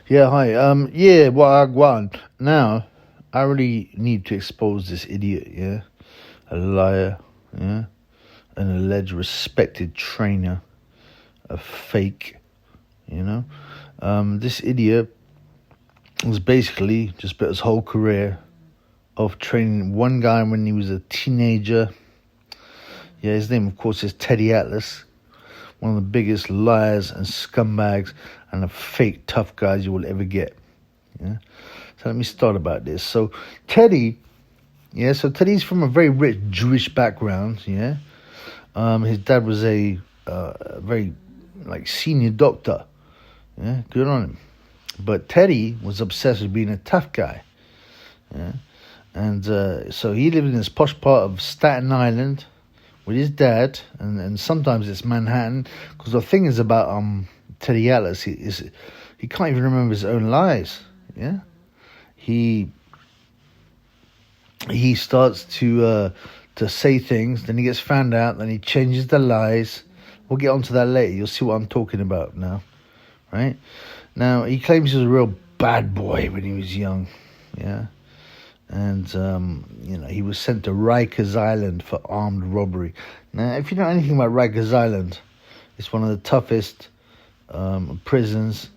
Yeah, hi. Yeah, well, now I really need to expose this idiot. Yeah, a liar. Yeah, an alleged respected trainer, a fake. You know, this idiot was basically just built his whole career of training one guy when he was a teenager. Yeah, his name, of course, is Teddy Atlas. One of the biggest liars and scumbags and the fake tough guys you will ever get. Yeah. So let me start about this. So Teddy's from a very rich Jewish background. Yeah. His dad was a very senior doctor. Yeah, good on him. But Teddy was obsessed with being a tough guy. Yeah. And so he lived in this posh part of Staten Island with his dad, and sometimes it's Manhattan, because the thing is about Teddy Atlas, he can't even remember his own lies. Yeah, he starts to say things, then he gets found out, then he changes the lies. We'll get onto that later. You'll see what I'm talking about now, right? Now he claims he was a real bad boy when he was young. Yeah. And, he was sent to Rikers Island for armed robbery. Now, if you know anything about Rikers Island, it's one of the toughest prisons,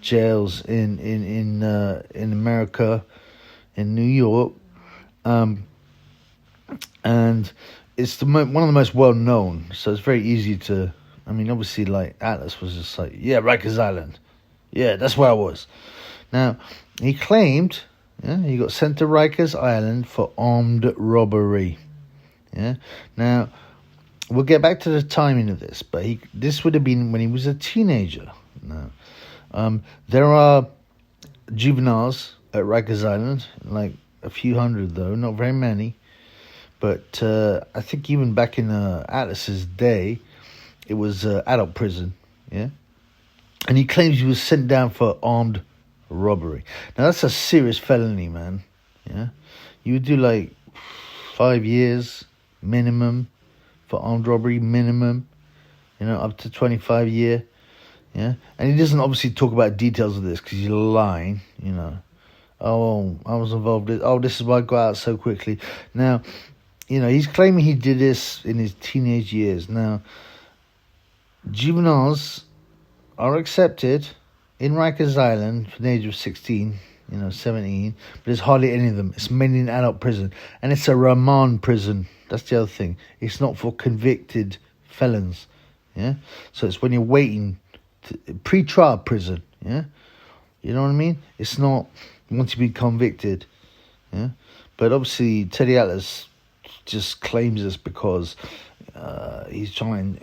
jails in America, in New York. And it's one of the most well-known, so it's very easy to... I mean, obviously, like, Atlas was just like, yeah, Rikers Island. Yeah, that's where I was. Now, he claimed... Yeah, he got sent to Rikers Island for armed robbery. Yeah. Now, we'll get back to the timing of this, but this would have been when he was a teenager. Now, there are juveniles at Rikers Island, like a few hundred though, not very many. But I think even back in Atlas's day, it was adult prison. Yeah, and he claims he was sent down for armed robbery. Now that's a serious felony, man. Yeah, you would do like 5 years minimum for armed robbery, minimum. Up to 25 year. Yeah, and he doesn't obviously talk about details of this because he's lying. Oh, I was involved. This is why I got out so quickly. Now, he's claiming he did this in his teenage years. Now, juveniles are accepted in Rikers Island for the age of 16, 17, but there's hardly any of them. It's mainly an adult prison, and it's a remand prison. That's the other thing. It's not for convicted felons, yeah? So it's when you're waiting, pre-trial prison, yeah? You know what I mean? It's not once you've been convicted, yeah? But obviously, Teddy Atlas just claims this because he's trying...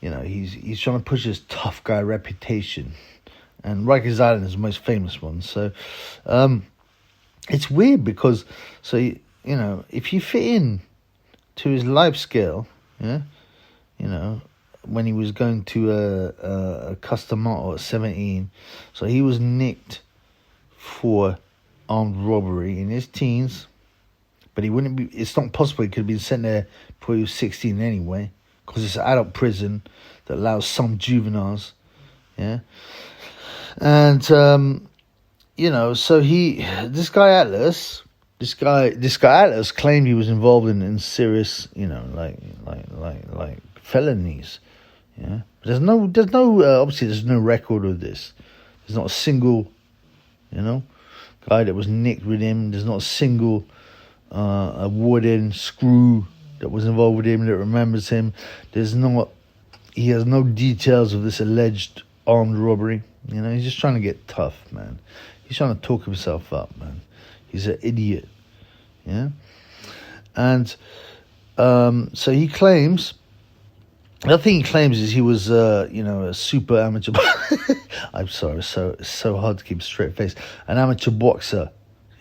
he's trying to push his tough guy reputation. And Rikers Island is the most famous one. So, it's weird because, if you fit in to his life scale, yeah, when he was going to a custom model at 17, so he was nicked for armed robbery in his teens, but it's not possible he could have been sent there before he was 16 anyway, because it's an adult prison that allows some juveniles, yeah. And so this guy Atlas claimed he was involved in serious, like felonies, yeah. But there's no obviously there's no record of this. There's not a single, guy that was nicked with him. There's not a single a wooden screw that was involved with him that remembers him. He has no details of this alleged armed robbery. He's just trying to get tough, man. He's trying to talk himself up, man. He's an idiot, yeah. And so he claims. The other thing he claims is he was, a super amateur. I'm sorry, it's so hard to keep a straight face. An amateur boxer,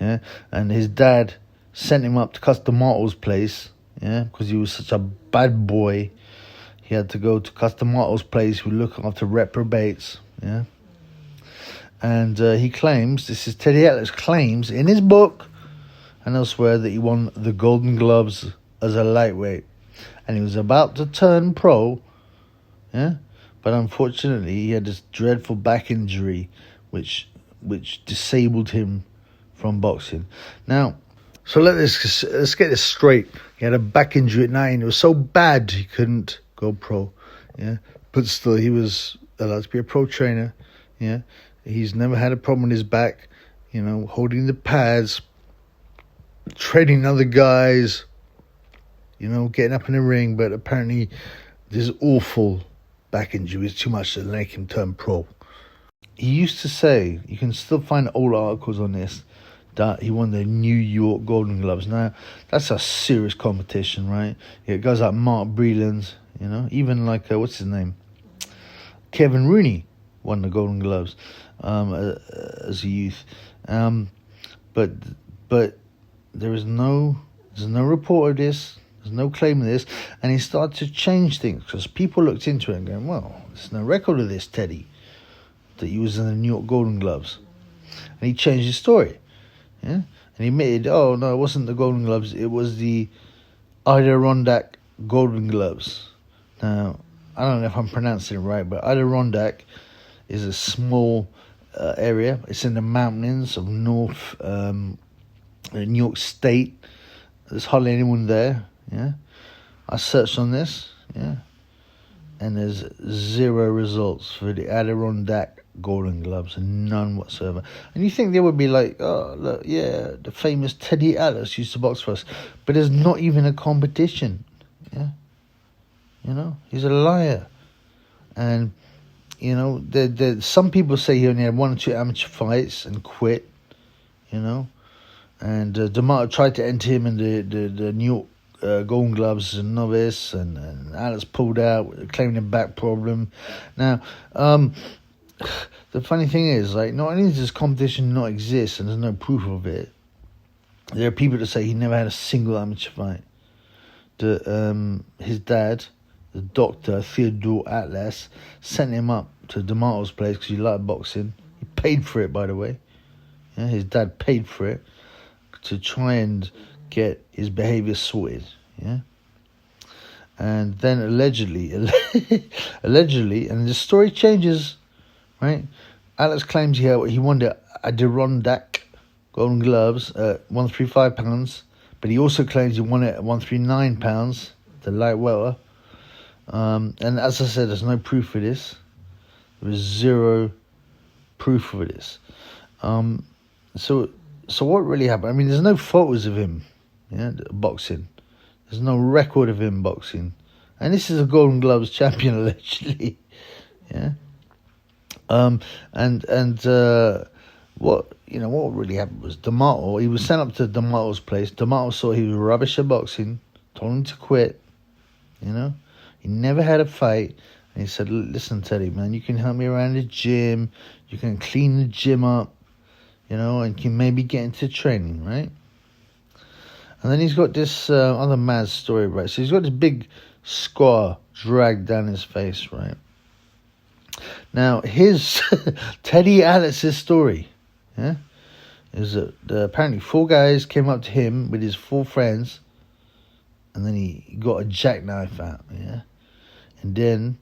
yeah. And his dad sent him up to Custom Martel's place. Yeah, because he was such a bad boy. He had to go to Custom Martel's place who look after reprobates. Yeah. And he claims, this is Teddy Atlas claims in his book and elsewhere, that he won the Golden Gloves as a lightweight. And he was about to turn pro. Yeah. But unfortunately, he had this dreadful back injury which disabled him from boxing. Now, so let's get this straight. He had a back injury at 9. It was so bad he couldn't go pro. Yeah, but still he was allowed to be a pro trainer. Yeah, he's never had a problem with his back. Holding the pads, training other guys. Getting up in the ring. But apparently, this awful back injury is too much to make him turn pro. He used to say, you can still find old articles on this, that he won the New York Golden Gloves. Now, that's a serious competition, right? Yeah, guys like Mark Breland, even like, what's his name? Kevin Rooney won the Golden Gloves as a youth. But there's no report of this. There's no claim of this. And he started to change things because people looked into it and going, well, there's no record of this, Teddy, that he was in the New York Golden Gloves. And he changed his story. Yeah? And he admitted, oh, no, it wasn't the Golden Gloves. It was the Adirondack Golden Gloves. Now, I don't know if I'm pronouncing it right, but Adirondack is a small area. It's in the mountains of North New York State. There's hardly anyone there. Yeah, I searched on this. Yeah, and there's 0 results for the Adirondack Golden Gloves, and none whatsoever. And you think they would be like, oh, look, yeah, the famous Teddy Atlas used to box for us, but there's not even a competition. Yeah, he's a liar. And some people say he only had 1 or 2 amateur fights and quit. And D'Amato tried to enter him in the New York Golden Gloves as a novice, and Atlas pulled out, claiming a back problem. Now, the funny thing is, like, not only does this competition not exist and there's no proof of it, there are people that say he never had a single amateur fight. His dad, the doctor, Theodore Atlas, sent him up to D'Amato's place because he liked boxing. He paid for it, by the way. Yeah, his dad paid for it to try and get his behavior sorted. Yeah. And then allegedly, and the story changes, right? Alex claims he won the Adirondack Golden Gloves at 135 pounds, but he also claims he won it at 139 pounds, the light welter. And as I said, there's no proof for this. There is 0 proof for this. So what really happened? I mean, there's no photos of him, boxing. There's no record of him boxing, and this is a Golden Gloves champion allegedly. Yeah. What really happened was D'Amato. He was sent up to D'Amato's place. D'Amato saw he was rubbish at boxing, told him to quit. He never had a fight, and he said, "Listen, Teddy, man, you can help me around the gym. You can clean the gym up, and can maybe get into training, right?" And then he's got this other mad story, right? So he's got this big scar dragged down his face, right? Now, his Teddy Atlas's story, is that apparently 4 guys came up to him with his 4 friends, and then he got a jackknife out, and then,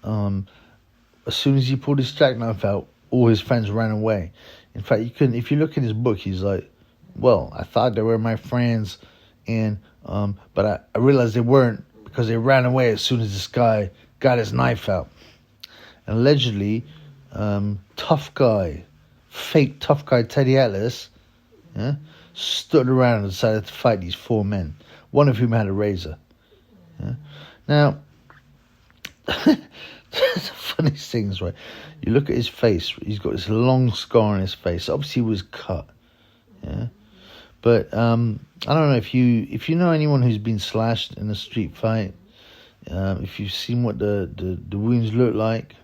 as soon as he pulled his jackknife out, all his friends ran away. In fact, if you look in his book, he's like, well, I thought they were my friends, but I realized they weren't because they ran away as soon as this guy got his knife out. And allegedly, fake tough guy Teddy Atlas, stood around and decided to fight these 4 men, one of whom had a razor. Yeah? Now, the funniest things, right? You look at his face; he's got this long scar on his face. Obviously, he was cut. Yeah. But I don't know if you know anyone who's been slashed in a street fight. If you've seen what the wounds look like,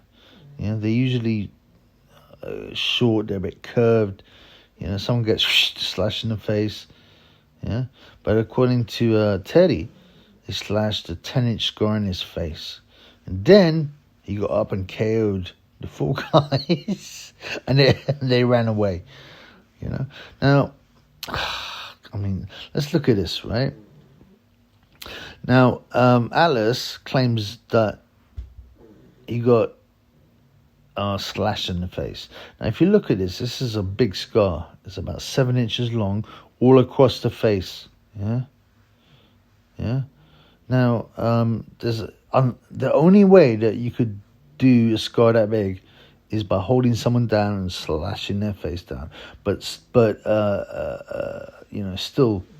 they're usually short. They're a bit curved. Someone gets slashed in the face. Yeah. But according to Teddy, he slashed a 10-inch scar in his face, and then he got up and KO'd the 4 guys, and they ran away. Now. I mean, let's look at this, right? Now, Atlas claims that he got slash in the face. Now, if you look at this is a big scar. It's about 7 inches long, all across the face. Yeah. Now, there's the only way that you could do a scar that big is by holding someone down and slashing their face down. But still,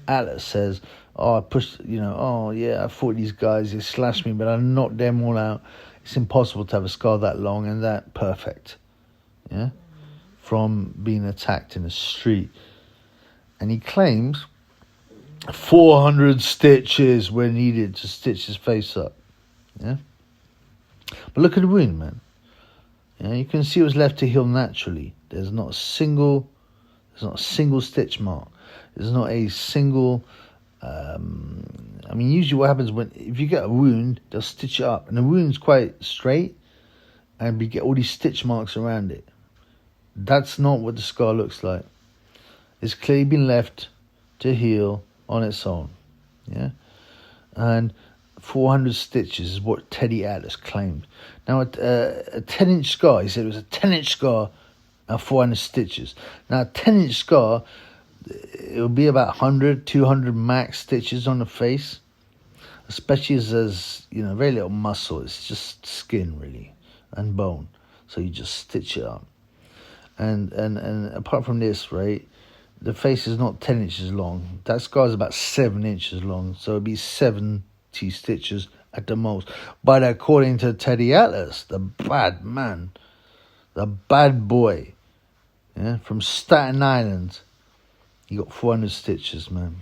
Atlas says, "Oh, I pushed. Oh yeah, I fought these guys. They slashed me, but I knocked them all out. It's impossible to have a scar that long and that perfect, from being attacked in the street." And he claims 400 stitches were needed to stitch his face up. Yeah. But look at the wound, man. You can see it was left to heal naturally. There's not a single stitch mark. There's not a single. Usually what happens if you get a wound, they'll stitch it up, and the wound's quite straight, and we get all these stitch marks around it. That's not what the scar looks like. It's clearly been left to heal on its own. Yeah, and 400 stitches is what Teddy Atlas claimed. Now, a 10-inch scar, he said it was a 10-inch scar and 400 stitches. Now, a 10-inch scar, it will be about 100, 200 max stitches on the face, especially as there's, very little muscle. It's just skin, really, and bone. So you just stitch it up. And apart from this, right, the face is not 10 inches long. That scar is about 7 inches long, so it'd be 70 stitches at the most. But according to Teddy Atlas, the bad man, the bad boy, from Staten Island, he got 400 stitches, man.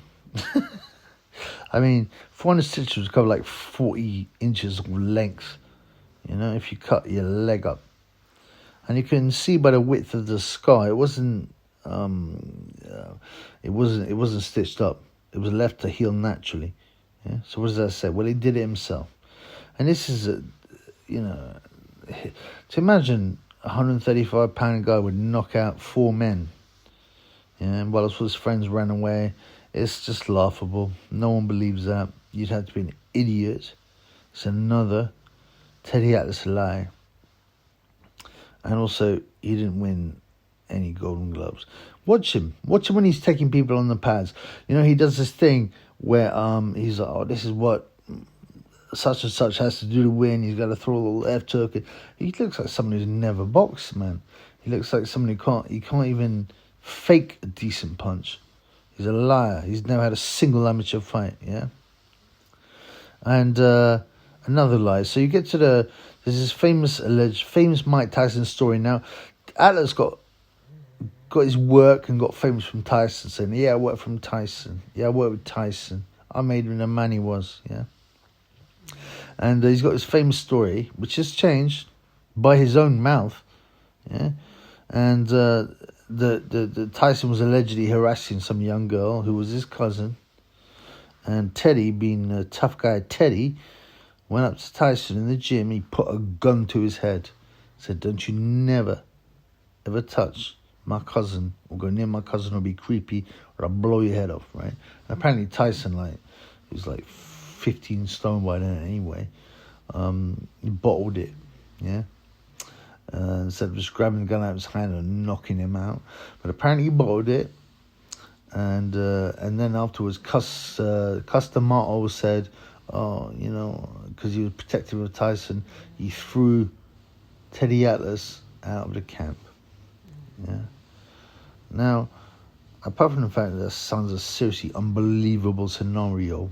400 stitches would cover like 40 inches of length, if you cut your leg up. And you can see by the width of the scar, it wasn't stitched up. It was left to heal naturally. Yeah. So what does that say? Well, he did it himself. And this is to imagine a 135-pound guy would knock out 4 men. And while his friends ran away, it's just laughable. No one believes that. You'd have to be an idiot. It's another Teddy Atlas lie. And also, he didn't win any Golden Globes. Watch him when he's taking people on the pads. He does this thing where he's like, "Oh, this is what such and such has to do to win. He's got to throw a little left hook." He looks like someone who's never boxed, man. He looks like someone who can't even fake a decent punch. He's a liar. He's never had a single amateur fight, yeah? And another lie. So you get to there's this famous Mike Tyson story. Now, Atlas got his work and got famous from Tyson, saying, "Yeah, I worked from Tyson. Yeah, I worked with Tyson. I made him the man he was." Yeah, and he's got his famous story, which has changed by his own mouth. Yeah, and the Tyson was allegedly harassing some young girl who was his cousin, and Teddy, being a tough guy, Teddy went up to Tyson in the gym. He put a gun to his head, said, "Don't you never, ever touch my cousin, or go near my cousin, or be creepy, or I'll blow your head off," right? And apparently Tyson, he was 15 stone by then anyway. He bottled it, yeah? Instead of just grabbing the gun out of his hand and knocking him out. But apparently he bottled it. And then afterwards, Cus D'Amato said, because he was protective of Tyson, he threw Teddy Atlas out of the camp. Yeah. Now, apart from the fact that sounds a seriously unbelievable scenario,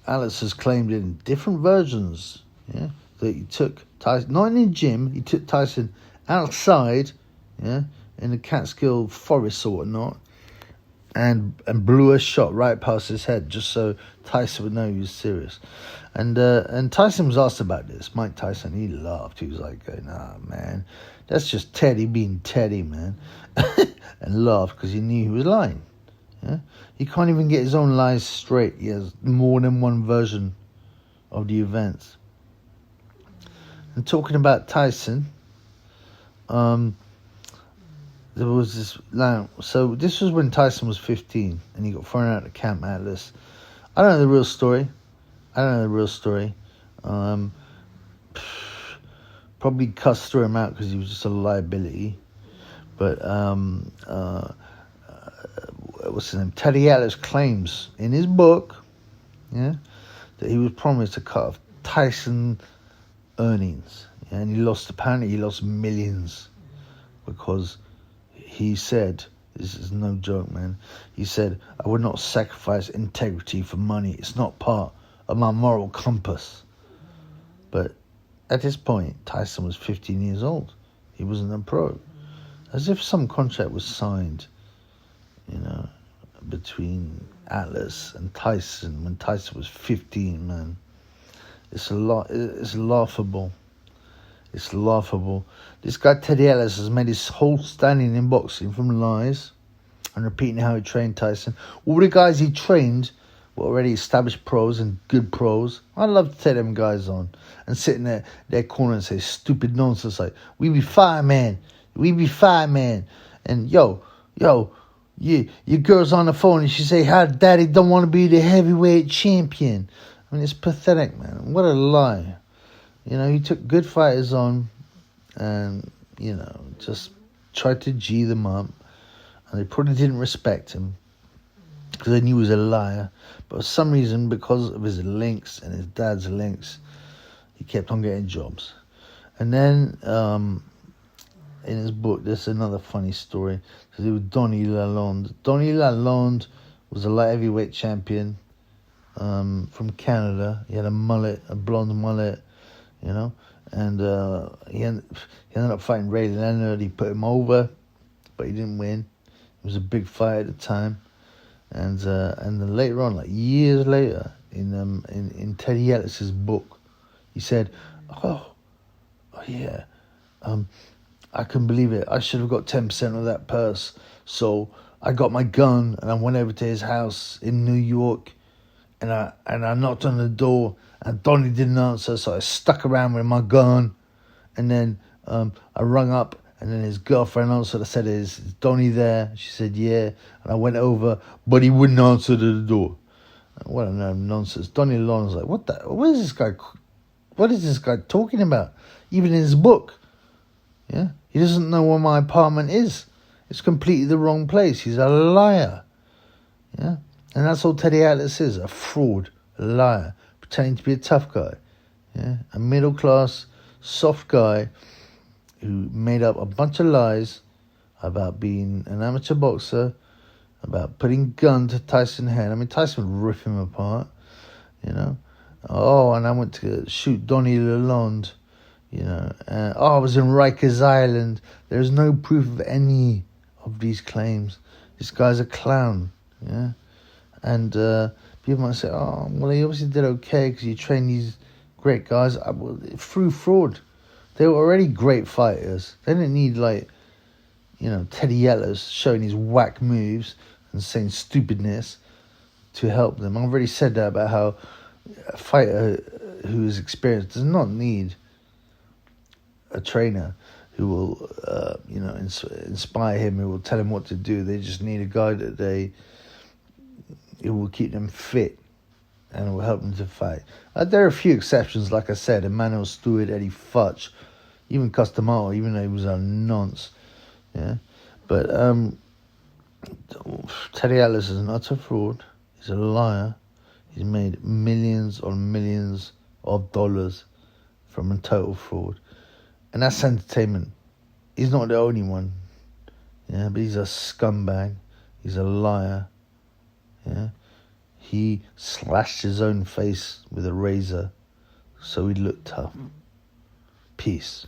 Atlas has claimed in different versions, that he took Tyson, not in the gym, he took Tyson outside, in the Catskill forest or whatnot, and blew a shot right past his head just so Tyson would know he was serious. And Tyson was asked about this. Mike Tyson, he laughed. He was like, "Nah, man, that's just Teddy being Teddy, man," and laughed because he knew he was lying. Yeah, he can't even get his own lies straight. He has more than one version of the events. And talking about Tyson, there was this. So this was when Tyson was 15 and he got thrown out of Camp Atlas. I don't know the real story. probably cussed threw him out because he was just a liability. But what's his name? Teddy Atlas claims in his book, that he was promised to cut off Tyson earnings, and apparently he lost millions because he said, this is no joke, man. He said, I would not sacrifice integrity for money. It's not part of my moral compass. But at this point, Tyson was 15 years old. He wasn't a pro. As if some contract was signed, between Atlas and Tyson when Tyson was 15, man. It's laughable. It's laughable. This guy, Teddy Atlas, has made his whole standing in boxing from lies and repeating how he trained Tyson. All the guys he trained were already established pros and good pros. I love to take them guys on and sit in their corner and say stupid nonsense like, we be fine, man. We be fine, man. And your girl's on the phone and she say, how daddy don't want to be the heavyweight champion. I mean, it's pathetic, man. What a lie. He took good fighters on and, just tried to G them up. And they probably didn't respect him because they knew he was a liar. But for some reason, because of his links and his dad's links, he kept on getting jobs. And then in his book, there's another funny story to do with Donny Lalonde. Donny Lalonde was a light heavyweight champion from Canada. He had a blonde mullet, and he ended up fighting Ray Leonard. He put him over, but he didn't win. It was a big fight at the time, and then later on, like years later, in Teddy Ellis's book, he said, "Oh yeah, I couldn't believe it. I should have got 10% of that purse. So I got my gun and I went over to his house in New York, and I knocked on the door, and Donnie didn't answer, so I stuck around with my gun, and then I rung up, and then his girlfriend answered. I said, is Donnie there? She said, yeah. And I went over, but he wouldn't answer to the door. What a nonsense. Donnie Lalonde's like, what is this guy talking about? Even in his book. Yeah, he doesn't know where my apartment is. It's completely the wrong place. He's a liar. Yeah, and that's all Teddy Atlas is, a fraud, a liar, pretending to be a tough guy. Yeah, a middle-class, soft guy who made up a bunch of lies about being an amateur boxer, about putting gun to Tyson's head. I mean, Tyson would rip him apart, Oh, and I went to shoot Donny Lalonde. I was in Rikers Island. There's no proof of any of these claims. This guy's a clown, And people might say, oh, well, he obviously did okay because he trained these great guys. Through fraud. They were already great fighters. They didn't need, Teddy Ellis showing his whack moves and saying stupidness to help them. I've already said that about how a fighter who is experienced does not need a trainer who will, inspire him, who will tell him what to do. They just need a guy who will keep them fit and will help them to fight. There are a few exceptions, like I said, Emmanuel Stewart, Eddie Futch, even Customato, even though he was a nonce. Yeah, but Teddy Atlas is an utter fraud. He's a liar. He's made millions on millions of dollars from a total fraud. And that's entertainment. He's not the only one. Yeah, but he's a scumbag. He's a liar. Yeah. He slashed his own face with a razor so he'd look tough. Peace.